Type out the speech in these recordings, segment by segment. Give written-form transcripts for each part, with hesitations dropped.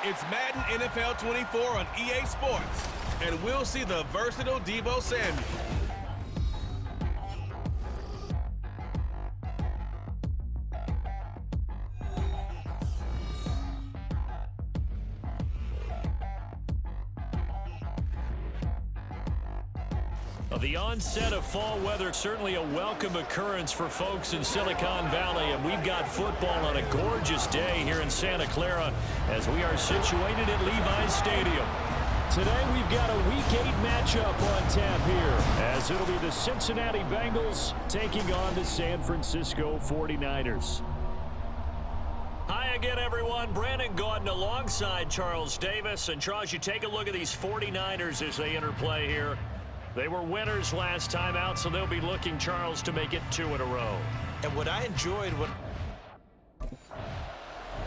It's Madden NFL 24 on EA Sports, and we'll see the versatile Deebo Samuel. The onset of fall weather, certainly a welcome occurrence for folks in Silicon Valley, and we've got football on a gorgeous day here in Santa Clara as we are situated at Levi's Stadium. Today we've got a Week 8 matchup on tap here, as it'll be the Cincinnati Bengals taking on the San Francisco 49ers. Hi again, everyone. Brandon Gaudin alongside Charles Davis. And Charles, you take a look at these 49ers as they enter play here. They were winners last time out, so they'll be looking, Charles, to make it 2 in a row. And what I enjoyed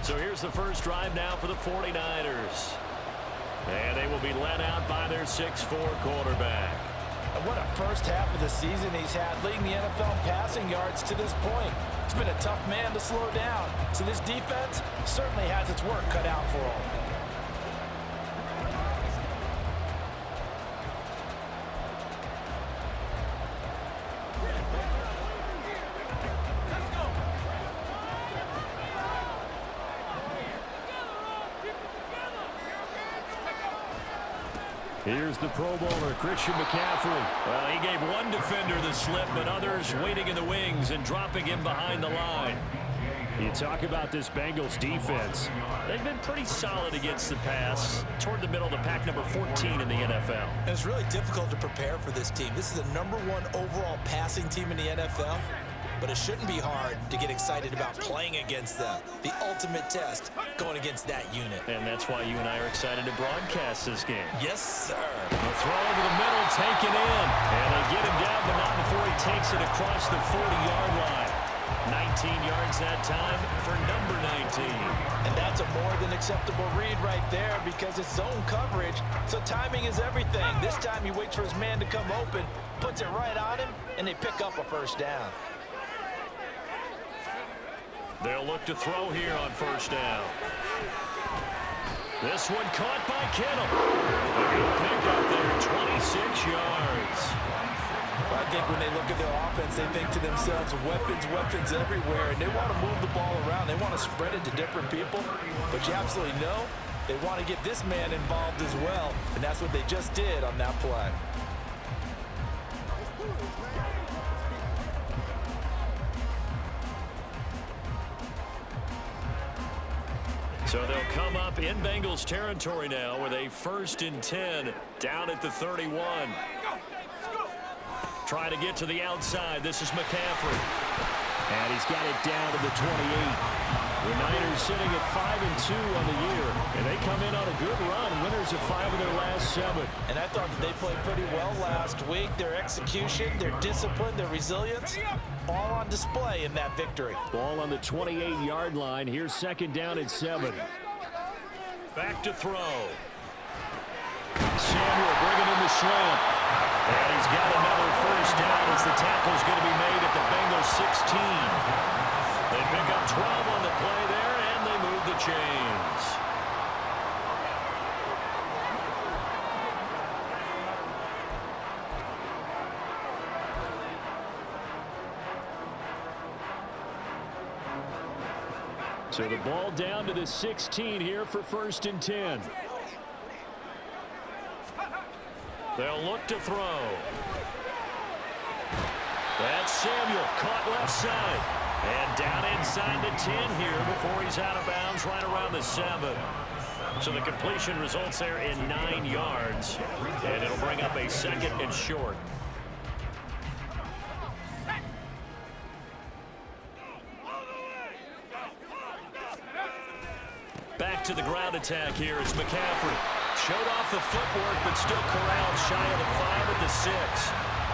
So here's the first drive now for the 49ers. And they will be led out by their 6'4" quarterback. And what a first half of the season he's had, leading the NFL in passing yards to this point. It's been a tough man to slow down. So this defense certainly has its work cut out for them. Here's the Pro Bowler, Christian McCaffrey. Well, he gave one defender the slip, but others waiting in the wings and dropping him behind the line. You talk about this Bengals defense. They've been pretty solid against the pass, toward the middle of the pack, number 14 in the NFL. And it's really difficult to prepare for this team. This is the #1 overall passing team in the NFL. But it shouldn't be hard to get excited about playing against them. The ultimate test going against that unit. And that's why you and I are excited to broadcast this game. Yes, sir. The throw over the middle, taken in. And they get him down, but not before he takes it across the 40-yard line. 19 yards that time for number 19. And that's a more than acceptable read right there because it's zone coverage, so timing is everything. This time he waits for his man to come open, puts it right on him, and they pick up a first down. They'll look to throw here on first down. This one caught by Kittle. A good pickup there, 26 yards. Well, I think when they look at their offense, they think to themselves, weapons, weapons everywhere, and they want to move the ball around. They want to spread it to different people, but you absolutely know they want to get this man involved as well, and that's what they just did on that play. So they'll come up in Bengals territory now with a 1st and 10 down at the 31. Try to get to the outside. This is McCaffrey. And he's got it down to the 28. The Niners sitting at 5-2 on the year. And they come in on a good run. Winners of 5 of their last 7. And I thought that they played pretty well last week. Their execution, their discipline, their resilience, all on display in that victory. Ball on the 28-yard line. Here's 2nd down at 7. Back to throw. Samuel bringing in the slant. And he's got another first down as the tackle's going to be made at the Bengals 16. They pick up 12 on the play there, and they move the chains. So the ball down to the 16 here for 1st and 10. They'll look to throw. That's Samuel, caught left side. And down inside the 10 here before he's out of bounds right around the 7. So the completion results there in 9 yards. And it'll bring up a 2nd and short. Back to the ground attack here is McCaffrey. Showed off the footwork, but still corralled shy of the 5 at the 6.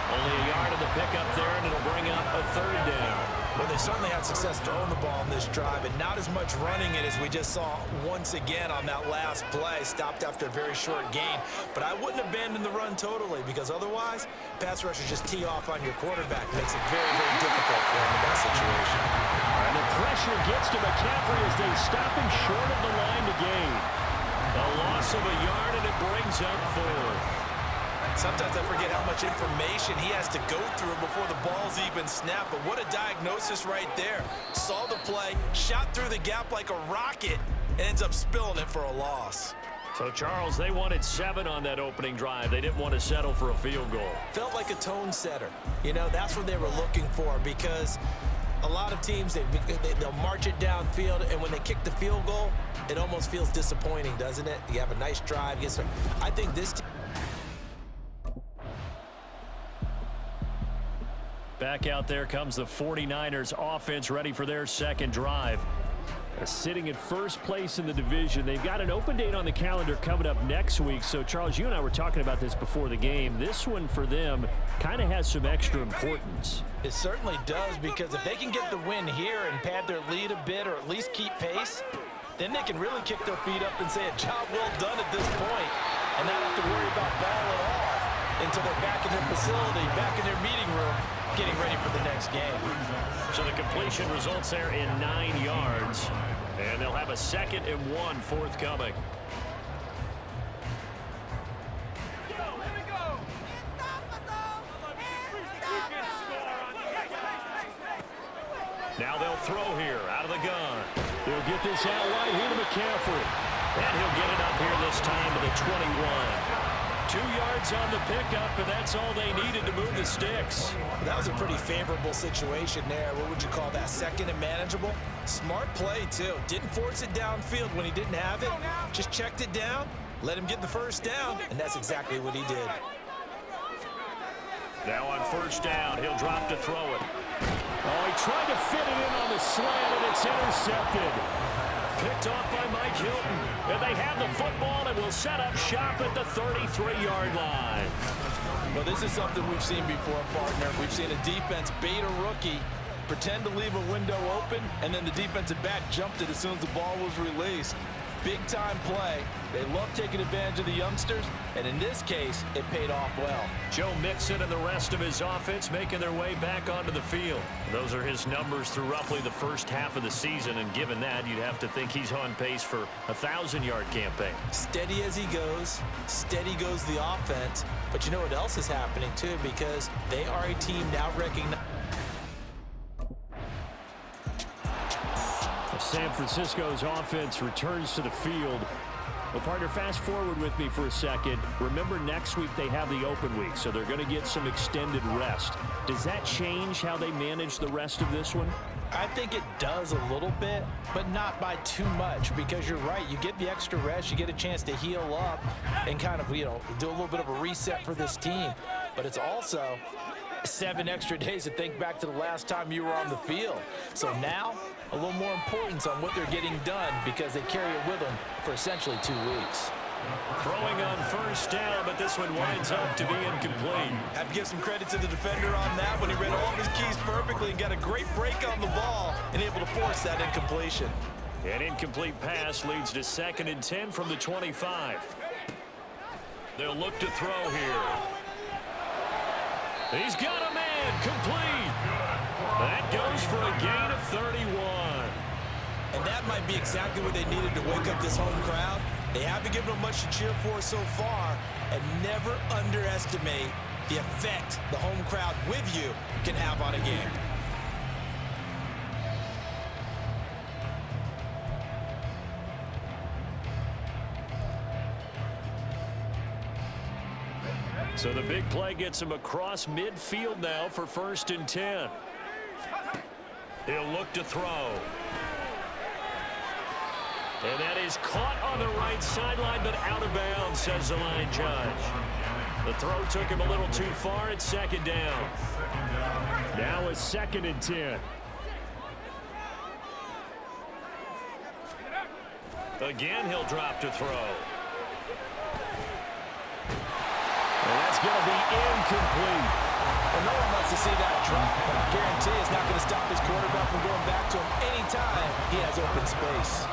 Only a yard of the pickup there, and it'll bring up a 3rd down. Well, they certainly had success throwing the ball in this drive, and not as much running it as we just saw once again on that last play. Stopped after a very short gain. But I wouldn't abandon the run totally, because otherwise, pass rushers just tee off on your quarterback. Makes it very, very difficult for him in that situation. And the pressure gets to McCaffrey as they stop him short of the line to gain. A loss of a yard, and it brings up fourth. Sometimes I forget how much information he has to go through before the ball's even snapped. But what a diagnosis right there. Saw the play, shot through the gap like a rocket, and ends up spilling it for a loss. So, Charles, they wanted 7 on that opening drive. They didn't want to settle for a field goal. Felt like a tone setter. You know, that's what they were looking for, because a lot of teams, they'll march it downfield, and when they kick the field goal, it almost feels disappointing, doesn't it? You have a nice drive. I think this team... Back out there comes the 49ers offense, ready for their second drive. They're sitting at first place in the division. They've got an open date on the calendar coming up next week. So, Charles, you and I were talking about this before the game. This one for them kind of has some extra importance. It certainly does, because if they can get the win here and pad their lead a bit, or at least keep pace, then they can really kick their feet up and say a job well done at this point, and not have to worry about ball at all until they're back in their facility, back in their meeting room, getting ready for the next game. So the completion results there in 9 yards, and they'll have a 2nd and 1 forthcoming. Now they'll throw here out of the gun. They'll get this out right here to McCaffrey. And he'll get it up here this time to the 21. 2 yards on the pickup, and that's all they needed to move the sticks. That was a pretty favorable situation there. What would you call that? 2nd and manageable? Smart play, too. Didn't force it downfield when he didn't have it. Just checked it down, let him get the first down, and that's exactly what he did. Now on first down, he'll drop to throw it. Oh, he tried to fit it in on the slant, and it's intercepted. Picked off by Mike Hilton. And they have the football and will set up shop at the 33-yard line. Well, this is something we've seen before, partner. We've seen a defense bait a rookie, pretend to leave a window open, and then the defensive back jumped it as soon as the ball was released. Big-time play. They love taking advantage of the youngsters, and in this case, it paid off well. Joe Mixon and the rest of his offense making their way back onto the field. Those are his numbers through roughly the first half of the season, and given that, you'd have to think he's on pace for a 1,000-yard campaign. Steady as he goes, steady goes the offense, but you know what else is happening, too, because they are a team now recognized. San Francisco's offense returns to the field. Well, partner, fast forward with me for a second. Remember, next week they have the open week, so they're going to get some extended rest. Does that change how they manage the rest of this one? I think it does a little bit, but not by too much, because you're right. You get the extra rest, you get a chance to heal up and kind of, do a little bit of a reset for this team. But it's also 7 extra days to think back to the last time you were on the field. So now, a little more importance on what they're getting done, because they carry it with them for essentially 2 weeks. Throwing on first down, but this one winds up to be incomplete. Have to give some credit to the defender on that when he read all of his keys perfectly and got a great break on the ball and able to force that incompletion. An incomplete pass leads to 2nd and 10 from the 25. They'll look to throw here. He's got a man, complete. That goes for a gain of 31. And that might be exactly what they needed to wake up this home crowd. They haven't given them much to cheer for so far, and never underestimate the effect the home crowd with you can have on a game. So the big play gets him across midfield now for 1st and 10. He'll look to throw. And that is caught on the right sideline, but out of bounds, says the line judge. The throw took him a little too far at 2nd down. Now a 2nd and 10. Again, he'll drop to throw. And that's going to be incomplete. Well, no one wants to see that drop, but I guarantee it's not going to stop his quarterback from going back to him anytime he has open space.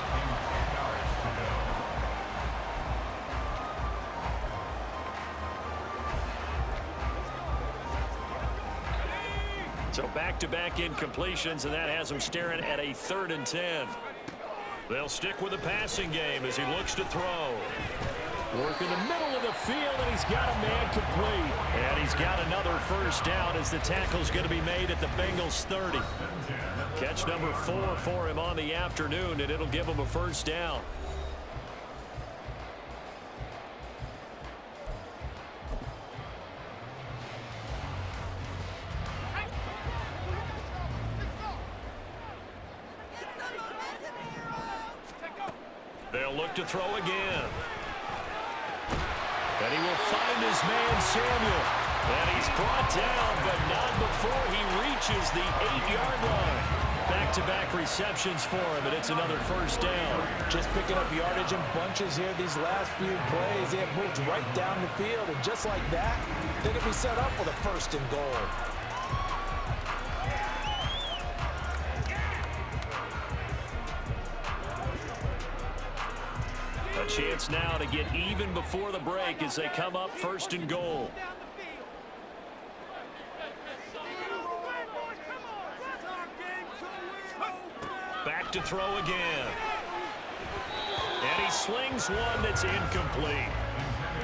So back-to-back incompletions, and that has him staring at a 3rd and 10. They'll stick with the passing game as he looks to throw. Work in the middle of the field, and he's got a man complete. And he's got another first down as the tackle's going to be made at the Bengals 30. Catch number 4 for him on the afternoon, and it'll give him a first down. They'll look to throw again. And he will find his man, Samuel. And he's brought down, but not before he reaches the 8-yard line. Back-to-back receptions for him, and it's another first down. Just picking up yardage in bunches here these last few plays. They have moved right down the field, and just like that, they're going to be set up with a first and goal. A chance now to get even before the break as they come up first and goal. Back to throw again. And he slings one that's incomplete.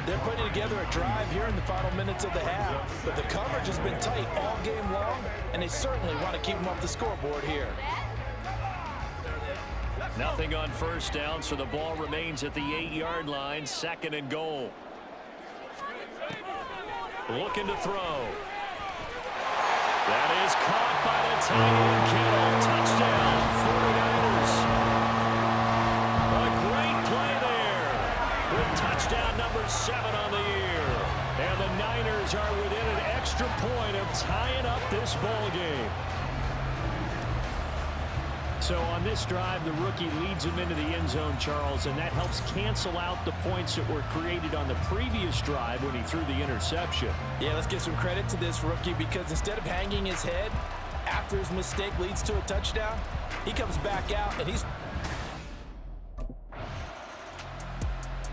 They're putting together a drive here in the final minutes of the half, but the coverage has been tight all game long, and they certainly want to keep them off the scoreboard here. Nothing on first down, so the ball remains at the 8-yard line, second and goal. Looking to throw. That is caught by the tight end, Kittle. Touchdown, 49ers. A great play there with touchdown number 7 on the year. And the Niners are within an extra point of tying up this ball game. So on this drive, the rookie leads him into the end zone, Charles, and that helps cancel out the points that were created on the previous drive when he threw the interception. Yeah, let's give some credit to this rookie because instead of hanging his head after his mistake leads to a touchdown, he comes back out and he's...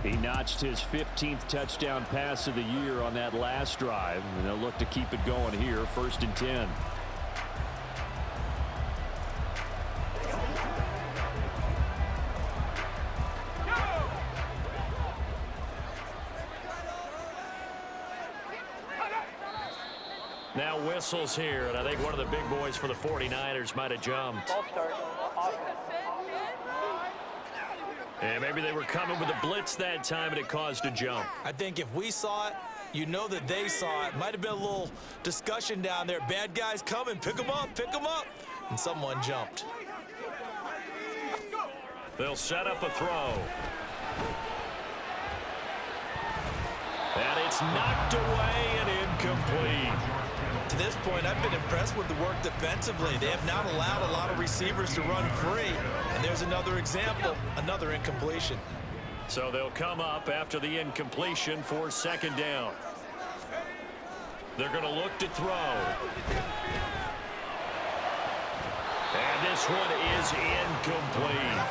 He notched his 15th touchdown pass of the year on that last drive, and they'll look to keep it going here, first and 10. Now whistles here, and I think one of the big boys for the 49ers might have jumped. And maybe they were coming with a blitz that time, and it caused a jump. I think if we saw it, you know that they saw it. Might have been a little discussion down there. Bad guys coming, pick them up, and someone jumped. They'll set up a throw. And it's knocked away and incomplete. To this point, I've been impressed with the work defensively. They have not allowed a lot of receivers to run free. And there's another example, another incompletion. So they'll come up after the incompletion for second down. They're going to look to throw. And this one is incomplete.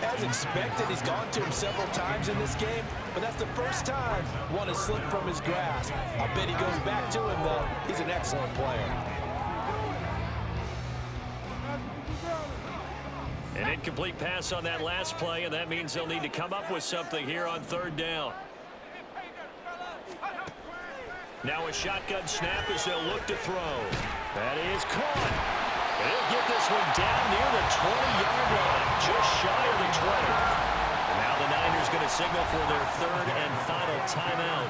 As expected, he's gone to him several times in this game, but that's the first time one has slipped from his grasp. I bet he goes back to him, though. He's an excellent player. An incomplete pass on that last play, and that means they'll need to come up with something here on third down. Now a shotgun snap as they'll look to throw. That is caught. They'll get this one down near the 20-yard line, just shy of the 20. And now the Niners going to signal for their third and final timeout,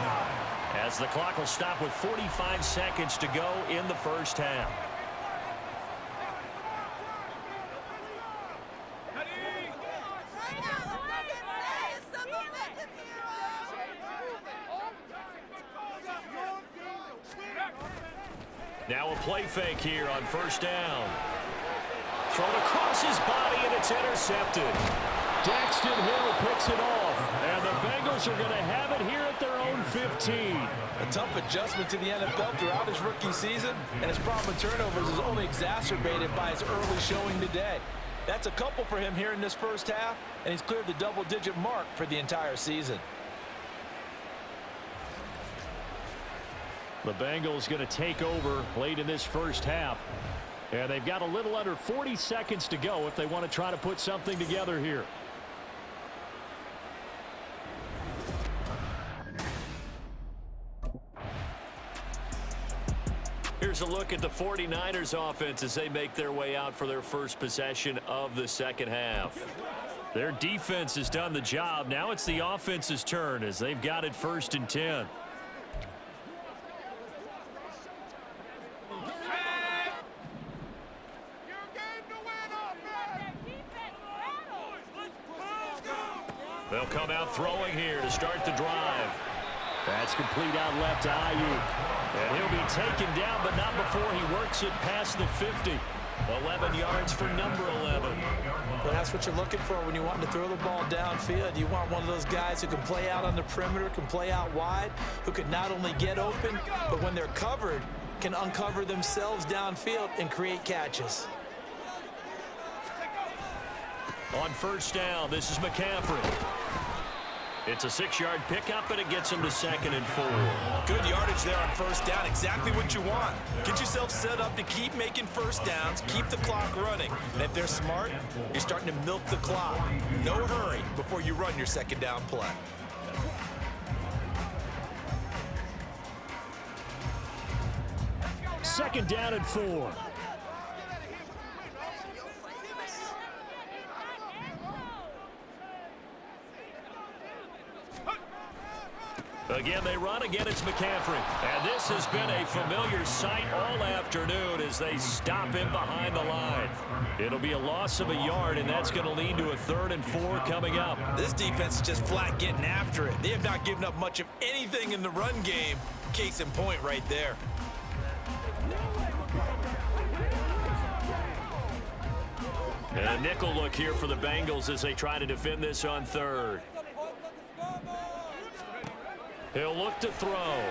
as the clock will stop with 45 seconds to go in the first half. Now a play fake here on first down. Thrown across his body, and it's intercepted. Daxton Hill picks it off, and the Bengals are going to have it here at their own 15. A tough adjustment to the NFL throughout his rookie season, and his problem with turnovers is only exacerbated by his early showing today. That's a couple for him here in this first half, and he's cleared the double-digit mark for the entire season. The Bengals going to take over late in this first half. And they've got a little under 40 seconds to go if they want to try to put something together here. Here's a look at the 49ers offense as they make their way out for their first possession of the second half. Their defense has done the job. Now it's the offense's turn as they've got it 1st and 10. They'll come out throwing here to start the drive. That's complete out left to Ayuk. And he'll be taken down, but not before he works it past the 50. 11 yards for number 11. Well, that's what you're looking for when you want to throw the ball downfield. You want one of those guys who can play out on the perimeter, can play out wide, who can not only get open, but when they're covered, can uncover themselves downfield and create catches. On 1st down, this is McCaffrey. It's a 6-yard pickup, and it gets him to 2nd and 4. Good yardage there on 1st down. Exactly what you want. Get yourself set up to keep making 1st downs, keep the clock running. And if they're smart, you're starting to milk the clock. No hurry before you run your 2nd down play. Second down and 4. Again, they run. Again, it's McCaffrey. And this has been a familiar sight all afternoon as they stop him behind the line. It'll be a loss of a yard, and that's going to lead to a 3rd and 4 coming up. This defense is just flat getting after it. They have not given up much of anything in the run game. Case in point right there. And a nickel look here for the Bengals as they try to defend this on 3rd. He'll look to throw. Over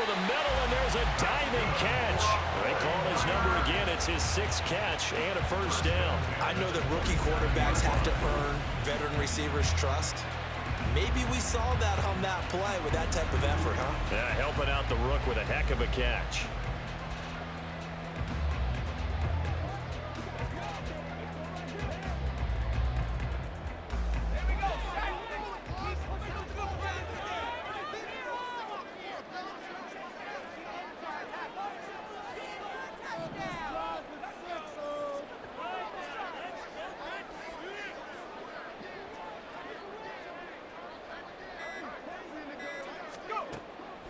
the middle, and there's a diving catch. They call his number again. It's his 6th catch and a 1st down. I know that rookie quarterbacks have to earn veteran receivers' trust. Maybe we saw that on that play with that type of effort, huh? Yeah, helping out the rook with a heck of a catch.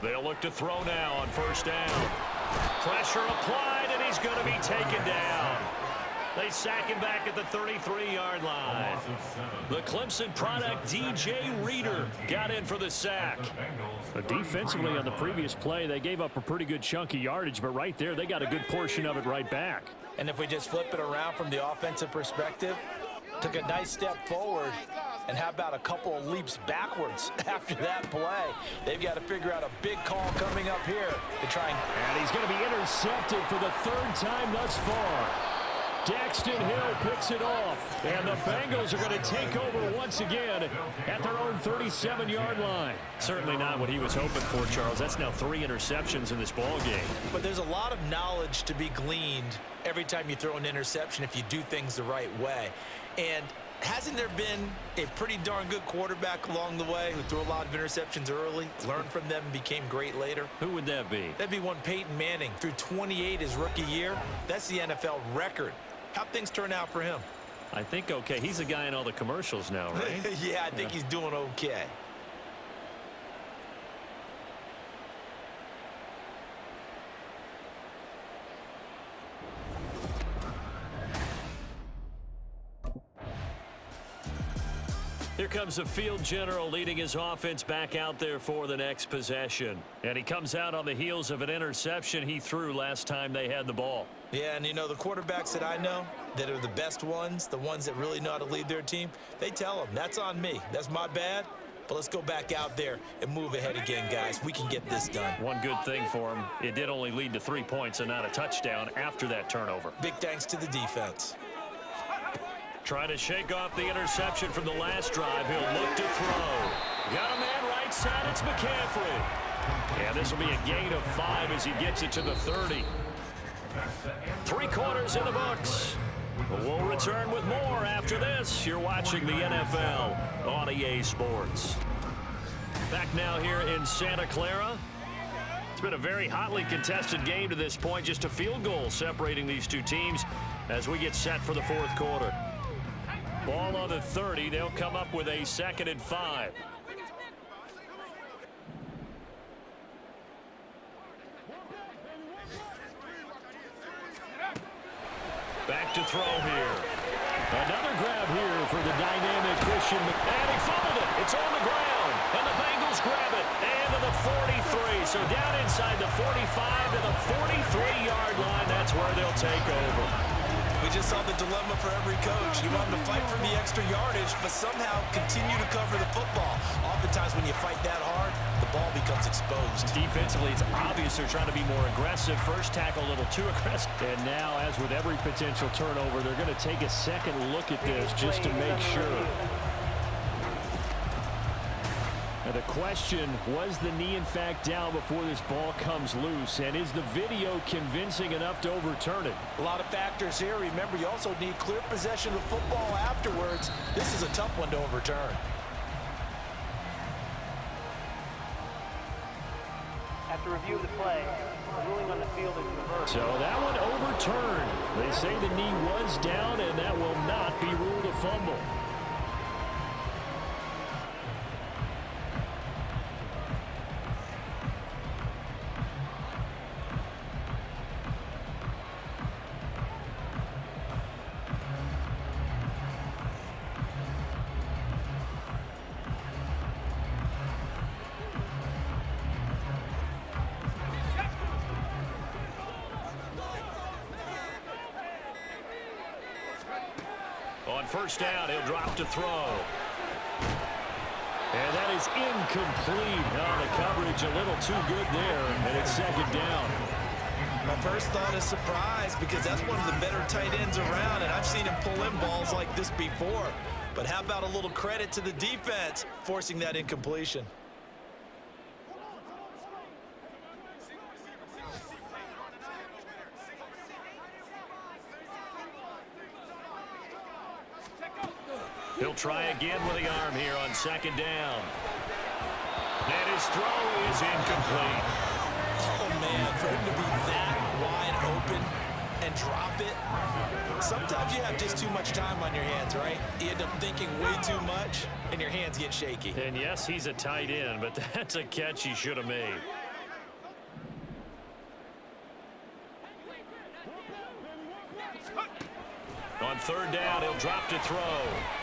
They'll look to throw now on 1st down. Pressure applied, and he's going to be taken down. They sack him back at the 33-yard line. The Clemson product, DJ Reader, got in for the sack. Defensively on the previous play, they gave up a pretty good chunk of yardage, but right there, they got a good portion of it right back. And if we just flip it around from the offensive perspective, took a nice step forward, and how about a couple of leaps backwards after that play? They've got to figure out a big call coming up here to try and he's going to be intercepted for the 3rd time thus far. Daxton Hill picks it off, and the Bengals are going to take over once again at their own 37-yard line. Certainly not what he was hoping for, Charles. That's now 3 interceptions in this ball game. But there's a lot of knowledge to be gleaned every time you throw an interception if you do things the right way. And hasn't there been a pretty darn good quarterback along the way who threw a lot of interceptions early, learned from them, and became great later? Who would that be? That'd be one Peyton Manning. Threw 28 his rookie year. That's the NFL record. How'd things turn out for him? I think okay. He's a guy in all the commercials now, right? Yeah, I think he's doing okay. Here comes the field general leading his offense back out there for the next possession. And he comes out on the heels of an interception he threw last time they had the ball. Yeah, and you know, the quarterbacks that I know that are the best ones, the ones that really know how to lead their team, they tell them, that's on me. That's my bad. But let's go back out there and move ahead again, guys. We can get this done. One good thing for him, it did only lead to 3 points and not a touchdown after that turnover. Big thanks to the defense. Trying to shake off the interception from the last drive. He'll look to throw. Got a man right side. It's McCaffrey. And this will be a gain of 5 as he gets it to the 30. Three quarters in the books. We'll return with more after this. You're watching the NFL on EA Sports. Back now here in Santa Clara. It's been a very hotly contested game to this point. Just a field goal separating these two teams as we get set for the fourth quarter. Ball on the 30. They'll come up with a 2nd and 5. Back to throw here. Another grab here for the dynamic Christian. And he fumbled it. It's on the ground. And the Bengals grab it. And to the 43. So down inside the 45 to the 43-yard line. That's where they'll take over. We just saw the dilemma for every coach. You want them to fight for the extra yardage, but somehow continue to cover the football. Oftentimes when you fight that hard, the ball becomes exposed. Defensively, it's obvious they're trying to be more aggressive. First tackle a little too aggressive. And now, as with every potential turnover, they're going to take a second look at this just to make sure. Now the question, was the knee in fact down before this ball comes loose? And is the video convincing enough to overturn it? A lot of factors here. Remember, you also need clear possession of football afterwards. This is a tough one to overturn. After review of the play, the ruling on the field is reversed. So that one overturned. They say the knee was down, and that will not be ruled a fumble. On first down, he'll drop to throw. And that is incomplete. Oh, the coverage a little too good there, and it's 2nd down. My first thought is surprise, because that's one of the better tight ends around, and I've seen him pull in balls like this before. But how about a little credit to the defense forcing that incompletion? He'll try again with the arm here on 2nd down. And his throw is incomplete. Oh, man, for him to be that wide open and drop it. Sometimes you have just too much time on your hands, right? You end up thinking way too much, and your hands get shaky. And yes, he's a tight end, but that's a catch he should have made. On 3rd down, he'll drop to throw.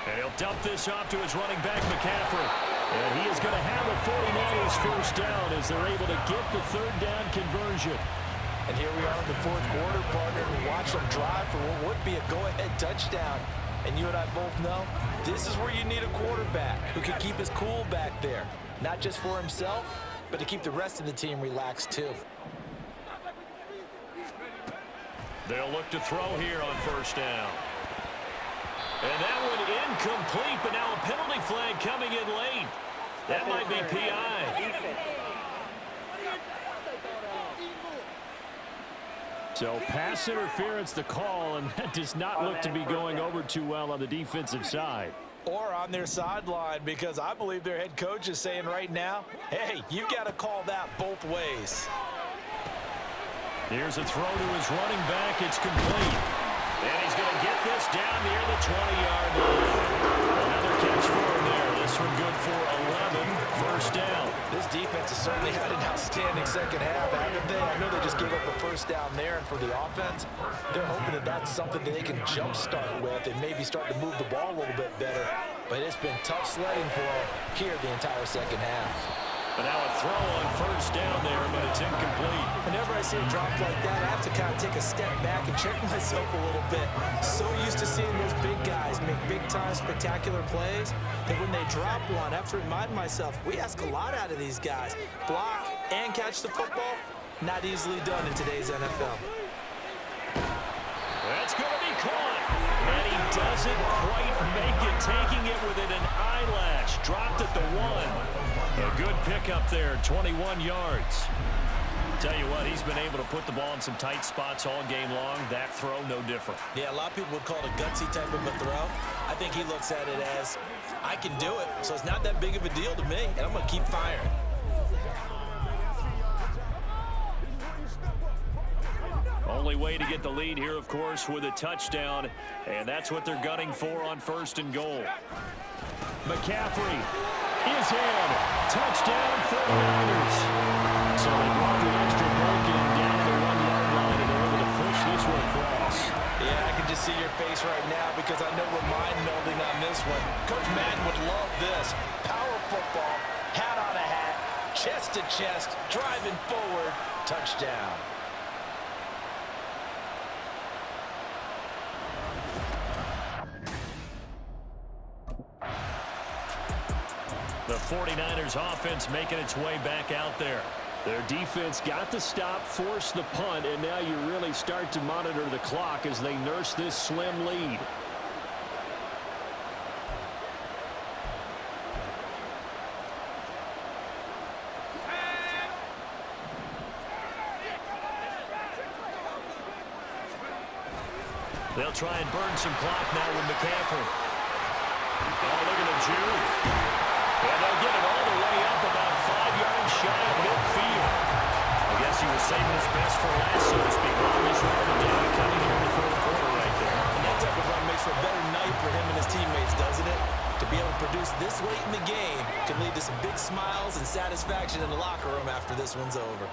And he'll dump this off to his running back, McCaffrey. And he is going to have a 49ers first down as they're able to get the 3rd down conversion. And here we are in the 4th quarter, partner. We watch them drive for what would be a go-ahead touchdown. And you and I both know this is where you need a quarterback who can keep his cool back there. Not just for himself, but to keep the rest of the team relaxed too. They'll look to throw here on first down. And that one incomplete, but now a penalty flag coming in late. That might be PI. So pass interference the call, and that does not look to be going over too well on the defensive side. Or on their sideline, because I believe their head coach is saying right now, hey, you've got to call that both ways. Here's a throw to his running back. It's complete. And he's going to get this down near the 20-yard line. Another catch for him there. This one good for 11. First down. This defense has certainly had an outstanding second half, haven't they? I know they just gave up a first down there, and for the offense, they're hoping that that's something that they can jumpstart with and maybe start to move the ball a little bit better. But it's been tough sledding for them here the entire second half. But now a throw on first down there, but it's incomplete. Whenever I see a drop like that, I have to kind of take a step back and check myself a little bit. So used to seeing those big guys make big-time spectacular plays that when they drop one, I have to remind myself, we ask a lot out of these guys. Block and catch the football, not easily done in today's NFL. That's going to be caught. And he doesn't quite make it, taking it within an eyelash. Dropped at the 1. A good pickup there, 21 yards. Tell you what, he's been able to put the ball in some tight spots all game long. That throw, no different. Yeah, a lot of people would call it a gutsy type of a throw. I think he looks at it as, I can do it, so it's not that big of a deal to me, and I'm going to keep firing. Only way to get the lead here, of course, with a touchdown, and that's what they're gunning for on 1st and goal. McCaffrey is in. Touchdown, 49ers. So they brought the extra break in down the 1-yard line, and they're able to push this one across. Yeah, I can just see your face right now because I know we're mind-melding on this one. Coach Madden would love this. Power football, hat on a hat, chest to chest, driving forward, touchdown. The 49ers offense making its way back out there. Their defense got the stop, forced the punt, and now you really start to monitor the clock as they nurse this slim lead. They'll try and burn some clock now with McCaffrey. Oh, look at the juke. And they'll get it all the way up about 5 yards shy of midfield. I guess he was saving his best for last, so to speak. Longest run of the day coming here in the 4th quarter right there. And that type of run makes for a better night for him and his teammates, doesn't it? To be able to produce this late in the game can lead to some big smiles and satisfaction in the locker room after this one's over.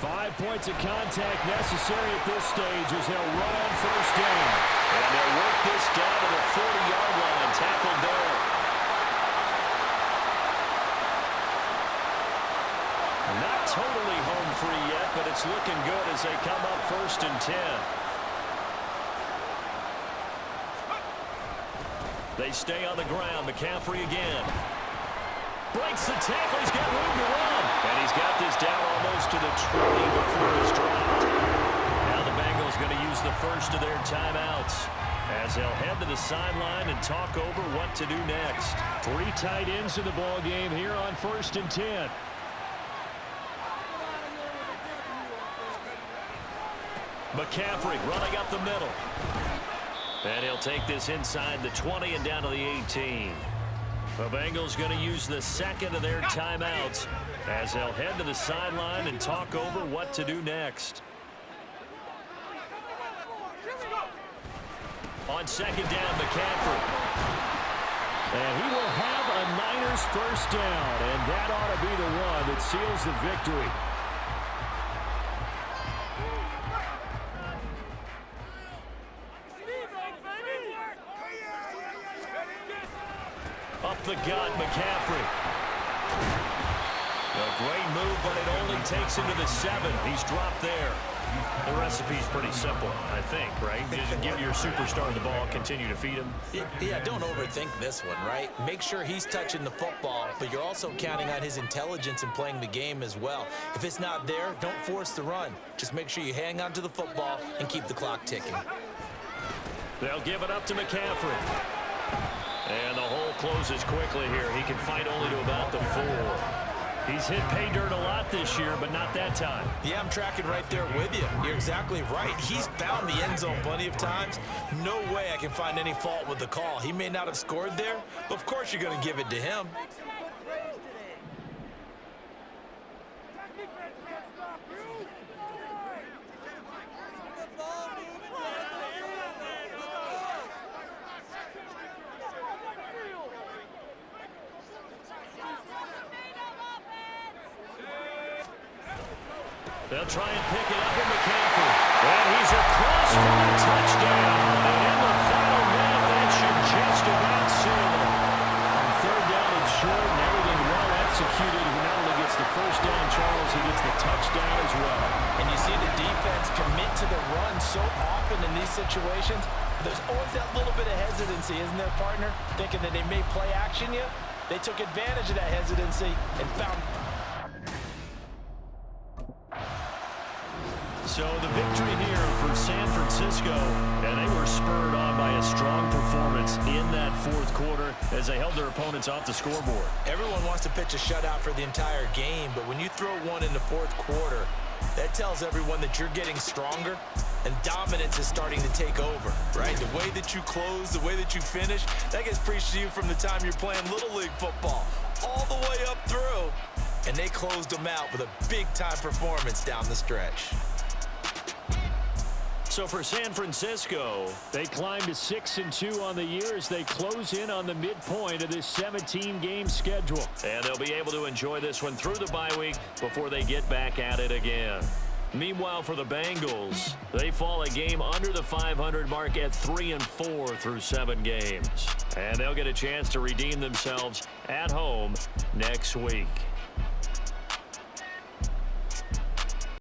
Five points of contact necessary at this stage as they'll run on 1st down. And they'll work this down to the 40-yard line. Tackled there. Not totally home free yet, but it's looking good as they come up 1st and 10. They stay on the ground. McCaffrey again. Breaks the tackle. He's got room to run. And he's got this down almost to the 20 before he's dropped. Now the Bengals going to use the first of their timeouts as they'll head to the sideline and talk over what to do next. 3 tight ends in the ball game here on 1st and 10. McCaffrey running up the middle. And he'll take this inside the 20 and down to the 18. The Bengals going to use the second of their timeouts as they'll head to the sideline and talk over what to do next. On 2nd down, McCaffrey. And he will have a Niners first down, and that ought to be the one that seals the victory. Up the gut, McCaffrey. A great move, but it only takes him to the 7. He's dropped there. The recipe's pretty simple, I think, right? Just give your superstar the ball, continue to feed him. Yeah, don't overthink this one, right? Make sure he's touching the football, but you're also counting on his intelligence in playing the game as well. If it's not there, don't force the run. Just make sure you hang on to the football and keep the clock ticking. They'll give it up to McCaffrey. And the hole closes quickly here. He can fight only to about the 4. He's hit pay dirt a lot this year, but not that time. Yeah, I'm tracking right there with you. You're exactly right. He's found the end zone plenty of times. No way I can find any fault with the call. He may not have scored there, but of course you're going to give it to him. They'll try and pick it up with McCaffrey. And he's across for a touchdown. And in the final minute, that should just about seal it. On 3rd down and short, and everything well executed. He not only gets the first down, Charles, he gets the touchdown as well. And you see the defense commit to the run so often in these situations. There's always that little bit of hesitancy, isn't there, partner? Thinking that they may play action you. They took advantage of that hesitancy and found... So the victory here for San Francisco, and they were spurred on by a strong performance in that fourth quarter as they held their opponents off the scoreboard. Everyone wants to pitch a shutout for the entire game, but when you throw one in the fourth quarter, that tells everyone that you're getting stronger and dominance is starting to take over, right? The way that you close, the way that you finish, that gets preached to you from the time you're playing Little League football all the way up through, and they closed them out with a big-time performance down the stretch. So for San Francisco, they climb to 6-2 on the year as they close in on the midpoint of this 17-game schedule. And they'll be able to enjoy this one through the bye week before they get back at it again. Meanwhile, for the Bengals, they fall a game under the 500 mark at 3-4 through 7 games. And they'll get a chance to redeem themselves at home next week.